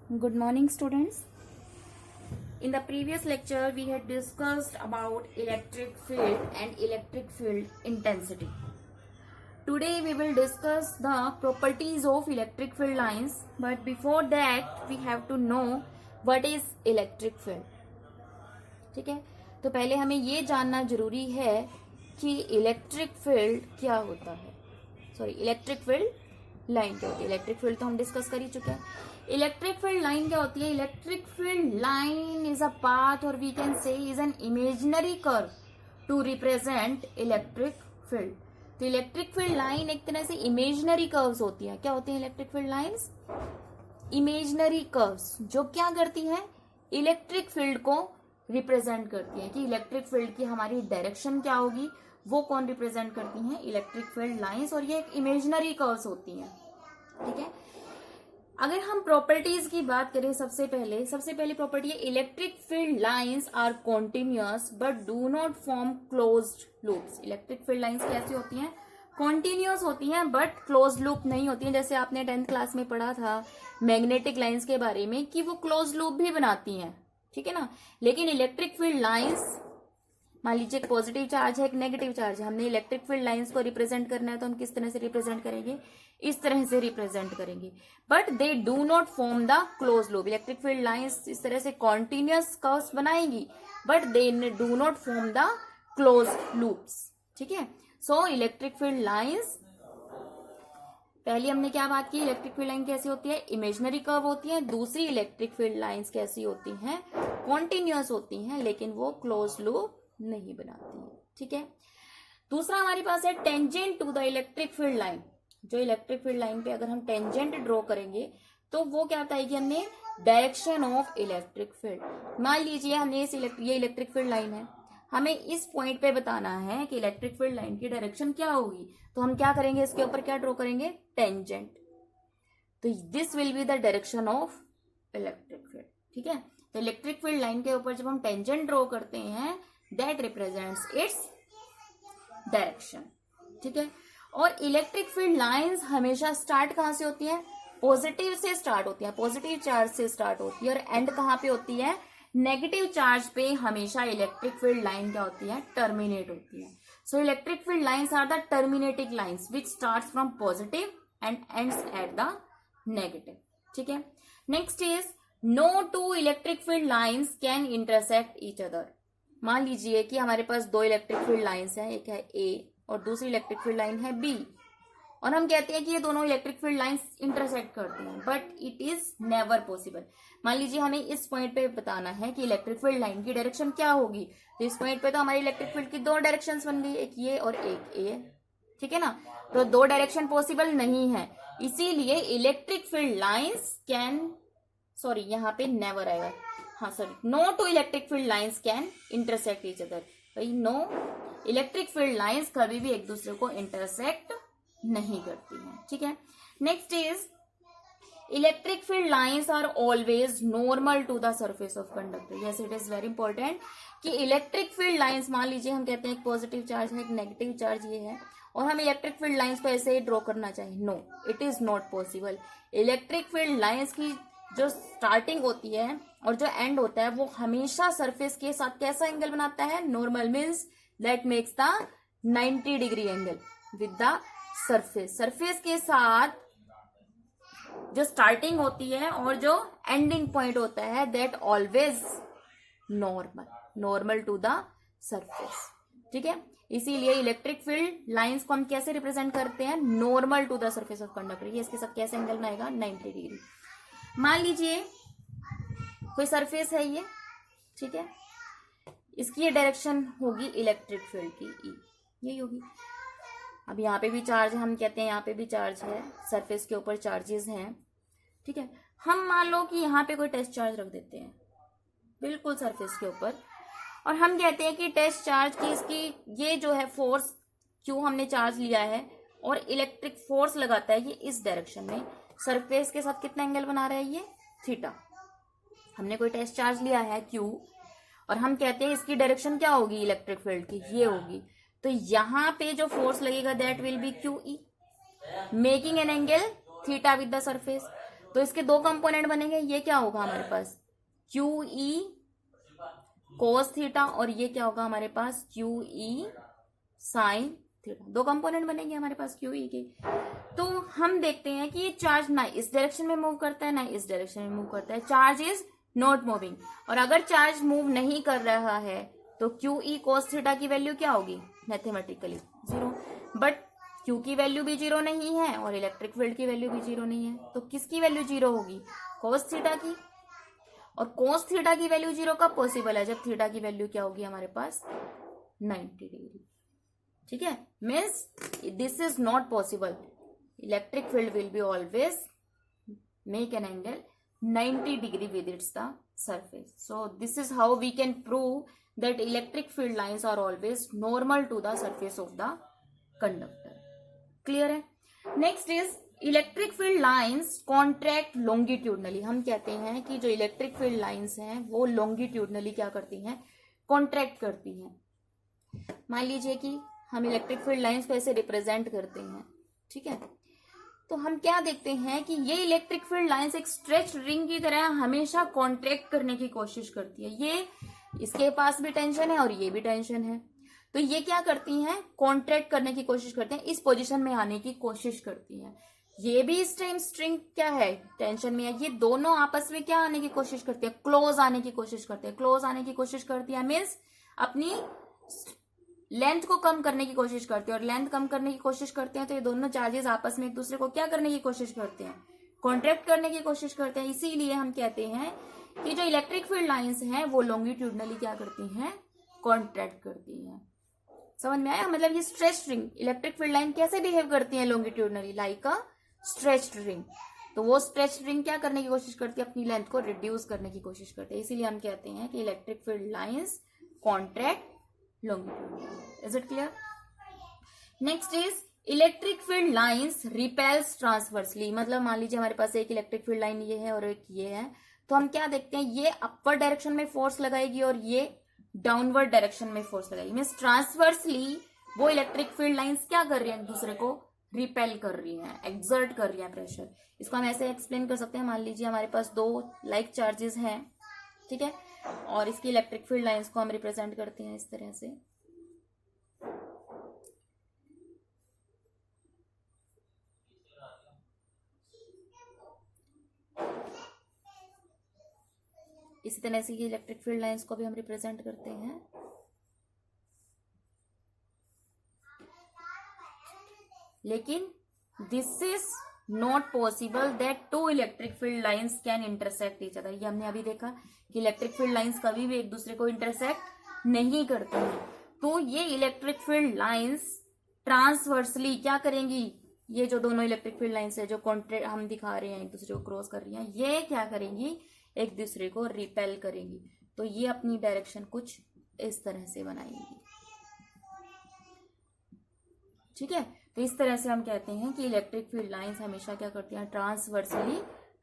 Good morning, students. In the previous lecture, we had discussed about electric field and electric field intensity. Today, we will discuss the properties of electric field lines. But before that, we have to know what is electric field. ठीक है, तो पहले हमें ये जानना जरूरी है कि इलेक्ट्रिक फील्ड क्या होता है. इलेक्ट्रिक फील्ड लाइन क्या होती है. इलेक्ट्रिक फील्ड तो हम डिस्कस कर ही चुके हैं. इलेक्ट्रिक फील्ड लाइन क्या होती है. Electric field line is a path और we can say is an imaginary curve to represent electric field. तो इलेक्ट्रिक फील्ड लाइन एक तरह से इमेजिनरी कर्व्स होती है. क्या होती है electric field lines? Imaginary curves जो क्या करती है, इलेक्ट्रिक फील्ड को रिप्रेजेंट करती है कि इलेक्ट्रिक फील्ड की हमारी डायरेक्शन क्या होगी, वो कौन रिप्रेजेंट करती हैं, इलेक्ट्रिक फील्ड लाइंस. और ये एक इमेजिनरी कर्व्स होती हैं. ठीक है, अगर हम प्रॉपर्टीज की बात करें सबसे पहले प्रॉपर्टी है electric field lines are continuous but do not form closed loops. Electric field lines कैसी होती हैं? कॉन्टिन्यूअस होती हैं बट क्लोज लूप नहीं होती हैं. जैसे आपने 10th क्लास में पढ़ा था मैग्नेटिक लाइंस के बारे में कि वो क्लोज लूप भी बनाती हैं. ठीक है ना. लेकिन इलेक्ट्रिक फील्ड लाइंस, मान लीजिए एक पॉजिटिव चार्ज है एक नेगेटिव चार्ज है, हमने इलेक्ट्रिक फील्ड लाइंस को रिप्रेजेंट करना है तो हम किस तरह से रिप्रेजेंट करेंगे? इस तरह से रिप्रेजेंट करेंगे. But they do not form the close loop. Electric field lines इस तरह से कॉन्टिन्यूअस कर्व्स बनाएंगी but they do not form the close loops. ठीक है. सो इलेक्ट्रिक फील्ड लाइंस, पहले हमने क्या बात की, इलेक्ट्रिक फील्ड लाइन कैसी होती है, इमेजिनरी कर्व होती है. दूसरी इलेक्ट्रिक फील्ड लाइंस कैसी होती हैं, कॉन्टिन्यूअस होती हैं लेकिन वो क्लोज लूप नहीं बनाती है. ठीक है. दूसरा हमारे पास है tangent to the electric field line. जो इलेक्ट्रिक फील्ड लाइन पे अगर हम टेंजेंट ड्रॉ करेंगे तो वो क्या बताएगी हमने, डायरेक्शन ऑफ इलेक्ट्रिक फील्ड. मान लीजिए हमने ये इलेक्ट्रिक फील्ड लाइन है, हमें इस पॉइंट पे बताना है कि इलेक्ट्रिक फील्ड लाइन की डायरेक्शन क्या होगी. तो हम क्या करेंगे, इसके ऊपर क्या ड्रॉ करेंगे, टेंजेंट. तो this will be the direction of electric field. ठीक है. तो इलेक्ट्रिक फील्ड लाइन के ऊपर जब हम टेंजेंट ड्रॉ करते हैं दैट रिप्रेजेंट्स इट्स डायरेक्शन. ठीक है. और इलेक्ट्रिक फील्ड लाइंस हमेशा स्टार्ट कहां से होती है, पॉजिटिव से स्टार्ट होती है, पॉजिटिव चार्ज से स्टार्ट होती है. और एंड कहां पे होती है, नेगेटिव चार्ज पे हमेशा इलेक्ट्रिक फील्ड लाइन क्या होती है, टर्मिनेट होती है. So electric field lines are the terminating lines which starts from positive end ends at the negative. ठीक है. Next is no two electric field lines can intersect each other. मान लीजिए कि हमारे पास दो इलेक्ट्रिक फील्ड लाइंस हैं, एक है ए और दूसरी इलेक्ट्रिक फील्ड लाइन है बी, और हम कहते हैं कि ये दोनों इलेक्ट्रिक फील्ड लाइंस इंटरसेक्ट करती हैं but it is never possible. मान लीजिए हमें इस पॉइंट पे बताना है कि इलेक्ट्रिक फील्ड लाइन की डायरेक्शन क्या होगी. तो इस पॉइंट पे तो हमारी इलेक्ट्रिक फील्ड की दो डायरेक्शंस बन गई, एक ये और एक ये. ठीक है ना. तो दो डायरेक्शन पॉसिबल नहीं है, इसीलिए इलेक्ट्रिक फील्ड लाइंस कैन, यहाँ पे नेवर आएगा, no two electric field lines can intersect each other. भाई नो, इलेक्ट्रिक फील्ड लाइंस कभी भी एक दूसरे को इंटरसेक्ट नहीं करती हैं. ठीक है. Next is electric field lines are always normal to the surface of conductor. Yes, it is very important कि इलेक्ट्रिक फील्ड लाइंस, मान लीजिए हम कहते हैं एक पॉजिटिव चार्ज है एक नेगेटिव चार्ज ये है और हम इलेक्ट्रिक फील्ड लाइंस को ऐसे ही ड्रॉ करना चाहिए. No, it is not possible. Electric field lines की जो स्टार्टिंग होती है और जो एंड होता है वो हमेशा सरफेस के साथ कैसा एंगल बनाता है, normal means that makes the 90 degree angle with the surface. Surface के साथ जो स्टार्टिंग होती है और जो एंडिंग पॉइंट होता है that always normal to the surface. ठीक है. इसीलिए इलेक्ट्रिक फील्ड लाइंस को हम कैसे रिप्रेजेंट करते हैं, normal to the surface of conductor. ये इसके साथ कैसे एंगल बनाएगा, 90 डिग्री. मान लीजिए कोई सरफेस है ये. ठीक है. इसकी ये डायरेक्शन होगी इलेक्ट्रिक फील्ड की ई, यही होगी. अब यहाँ पे भी चार्ज है, हम कहते हैं यहाँ पे भी चार्ज है, सरफेस के ऊपर चार्जेस हैं. ठीक है. हम मान लो कि यहाँ पे कोई टेस्ट चार्ज रख देते हैं बिल्कुल सरफेस के ऊपर और हम कहते हैं कि टेस्ट चार्ज की इसकी ये जो है फोर्स, क्यों हमने चार्ज लिया है और इलेक्ट्रिक फोर्स लगाता है ये इस डायरेक्शन में, सरफेस के साथ कितना एंगल बना रहा है ये, थीटा. हमने कोई टेस्ट चार्ज लिया है क्यू और हम कहते हैं इसकी डायरेक्शन क्या होगी इलेक्ट्रिक फील्ड की, ये होगी. तो यहाँ पे जो फोर्स लगेगा that will be Q E, making an angle theta with the surface. तो इसके दो कंपोनेंट बनेंगे, ये क्या होगा हमारे पास क्यू ई कोस थीटा और ये क्या होगा हमारे पास क्यू ई साइन थीटा, दो कंपोनेंट बनेंगे हमारे पास क्यू ई के। तो हम देखते हैं कि ये चार्ज ना इस डायरेक्शन में मूव करता है ना इस डायरेक्शन में मूव करता है, चार्ज इज नॉट मूविंग। और अगर चार्ज मूव नहीं कर रहा है तो क्यू ई कोस थीटा की वैल्यू क्या होगी मैथमेटिकली जीरो, बट क्यू की वैल्यू भी जीरो नहीं है और इलेक्ट्रिक फील्ड की वैल्यू भी जीरो नहीं है, तो किसकी वैल्यू जीरो होगी कोस थीटा की। और कोस थीटा की वैल्यू जीरो कब पॉसिबल है, जब थीटा की वैल्यू क्या होगी हमारे पास 90 डिग्री। ठीक है, means this is not possible, electric field will be always make an angle 90 degree with its the surface. So this is how we can prove that electric field lines are always normal to the surface of the conductor. Clear है? Next is electric field lines contract longitudinally. हम कहते हैं कि जो electric field lines हैं वो longitudinally क्या करती हैं, contract करती हैं। मान लीजिए कि हम electric field lines को ऐसे represent करते हैं, ठीक है, तो हम क्या देखते हैं कि ये इलेक्ट्रिक फील्ड लाइंस एक स्ट्रेच रिंग की तरह हमेशा कॉन्ट्रैक्ट करने की कोशिश करती है। ये इसके पास भी टेंशन है और ये भी टेंशन है, तो ये क्या करती हैं कॉन्ट्रैक्ट करने की कोशिश करते हैं, इस पोजीशन में आने की कोशिश करती हैं। ये भी इस टाइम स्ट्रिंग क्या है टेंशन में है, ये दोनों आपस में क्या आने की कोशिश करती है क्लोज आने की कोशिश करते हैं, क्लोज आने की कोशिश करती है मीन्स अपनी लेंथ को कम करने की कोशिश करते हैं, और लेंथ कम करने की कोशिश करते हैं तो ये दोनों चार्जेस आपस में एक दूसरे को क्या करने की कोशिश करते हैं कॉन्ट्रैक्ट करने की कोशिश करते हैं। इसीलिए हम कहते हैं कि जो इलेक्ट्रिक फील्ड लाइंस हैं वो लॉन्गिट्यूडनली क्या करती हैं कॉन्ट्रैक्ट करती हैं। समझ में आया, मतलब ये stretched ring electric field line कैसे बिहेव करती है लॉन्गिट्यूडनली लाइक अ स्ट्रेच्ड रिंग, तो वो स्ट्रेच्ड रिंग क्या करने की कोशिश करती है अपनी लेंथ को रिड्यूस करने की कोशिश करती है। इसीलिए हम कहते हैं कि electric field lines contract longitudinally. Is it clear? Next is electric field lines repels transversely. मतलब मान लीजिए हमारे पास एक इलेक्ट्रिक फील्ड लाइन ये है और एक ये है, तो हम क्या देखते हैं ये अपवर्ड डायरेक्शन में फोर्स लगाएगी और ये डाउनवर्ड डायरेक्शन में फोर्स लगाएगी। मीन्स ट्रांसवर्सली वो इलेक्ट्रिक फील्ड लाइंस क्या कर रही है एक दूसरे को रिपेल कर रही है, एक्सर्ट कर रही है प्रेशर। इसको हम ऐसे एक्सप्लेन कर सकते हैं, मान लीजिए हमारे पास दो लाइक चार्जेस हैं, ठीक है, और इसकी इलेक्ट्रिक फील्ड लाइंस को हम रिप्रेजेंट करते हैं इस तरह से। इसी तरह से ये इलेक्ट्रिक फील्ड लाइंस को भी हम रिप्रेजेंट करते हैं। लेकिन this is not possible that two electric field lines can intersect each other. ये हमने अभी देखा कि इलेक्ट्रिक फील्ड लाइंस कभी भी एक दूसरे को इंटरसेक्ट नहीं करते हैं। तो ये इलेक्ट्रिक फील्ड लाइंस ट्रांसवर्सली क्या करेंगी, ये जो दोनों इलेक्ट्रिक फील्ड लाइंस है जो कॉन्ट्रैक्ट हम दिखा रहे हैं एक दूसरे को क्रॉस कर रही हैं, ये क्या करेंगी एक दूसरे को रिपेल करेंगी। तो ये अपनी डायरेक्शन कुछ इस तरह से बनाएंगी, ठीक है। तो इस तरह से हम कहते हैं कि इलेक्ट्रिक फील्ड लाइंस हमेशा क्या करती हैं ट्रांसवर्सली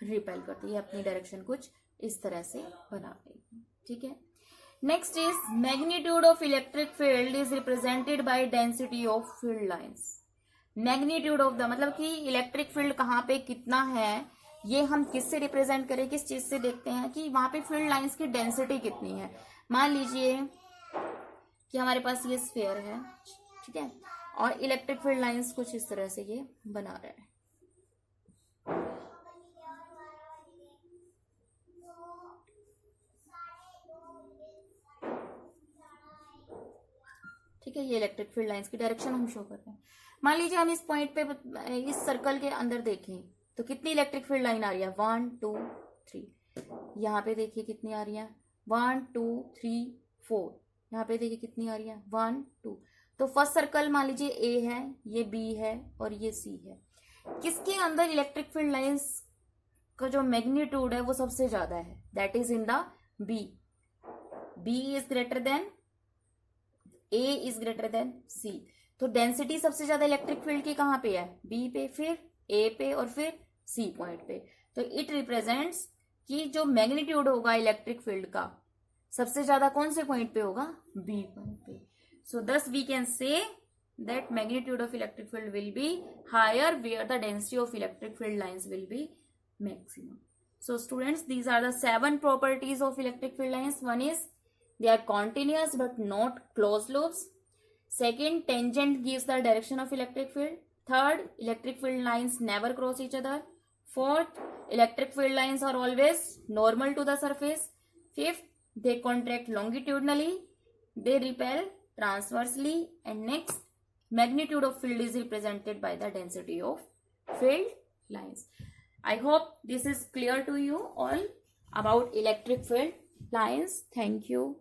रिपेल करती है, अपनी डायरेक्शन कुछ इस तरह से बना देगी, ठीक है। Next is magnitude of electric field is represented by density of field lines. Magnitude of the मतलब कि इलेक्ट्रिक फील्ड कहाँ पे कितना है ये हम किससे रिप्रेजेंट करें, किस चीज से देखते हैं कि वहां पे फील्ड लाइंस की डेंसिटी कितनी है। मान लीजिए कि हमारे पास ये स्फीयर है, ठीक है, और इलेक्ट्रिक फील्ड लाइंस कुछ इस तरह से ये बना रहे हैं, ठीक है। ये इलेक्ट्रिक फील्ड लाइंस की डायरेक्शन हम शो कर रहे हैं। मान लीजिए हम इस पॉइंट पे इस सर्कल के अंदर देखें तो कितनी इलेक्ट्रिक फील्ड लाइन आ रही है 1 2 3। यहाँ पे देखिए कितनी आ रही है 1 2 3 4। यहाँ पे देखिए कितनी आ रही है 1 2। तो फर्स्ट सर्कल मान लीजिए ए है, ये बी है और ये सी है। किसके अंदर इलेक्ट्रिक फील्ड लाइंस का जो मैग्नीट्यूड है वो सबसे ज्यादा है, that is in the B. B is greater than A is greater than C. तो डेंसिटी सबसे ज्यादा इलेक्ट्रिक फील्ड की कहां पे है बी पे, फिर ए पे और फिर सी पॉइंट पे। तो इट रिप्रेजेंट्स कि जो मैग्नीट्यूड होगा इलेक्ट्रिक फील्ड का सबसे ज्यादा कौन से पॉइंट पे होगा बी पॉइंट पे। So thus we can say that magnitude of electric field will be higher where the density of electric field lines will be maximum. So students, these are the 7 properties of electric field lines. One is they are continuous but not closed loops. Second, tangent gives the direction of electric field. Third, electric field lines never cross each other. Fourth, electric field lines are always normal to the surface. Fifth, they contract longitudinally. They repel transversely. And next, magnitude of field is represented by the density of field lines. I hope this is clear to you all about electric field lines. Thank you.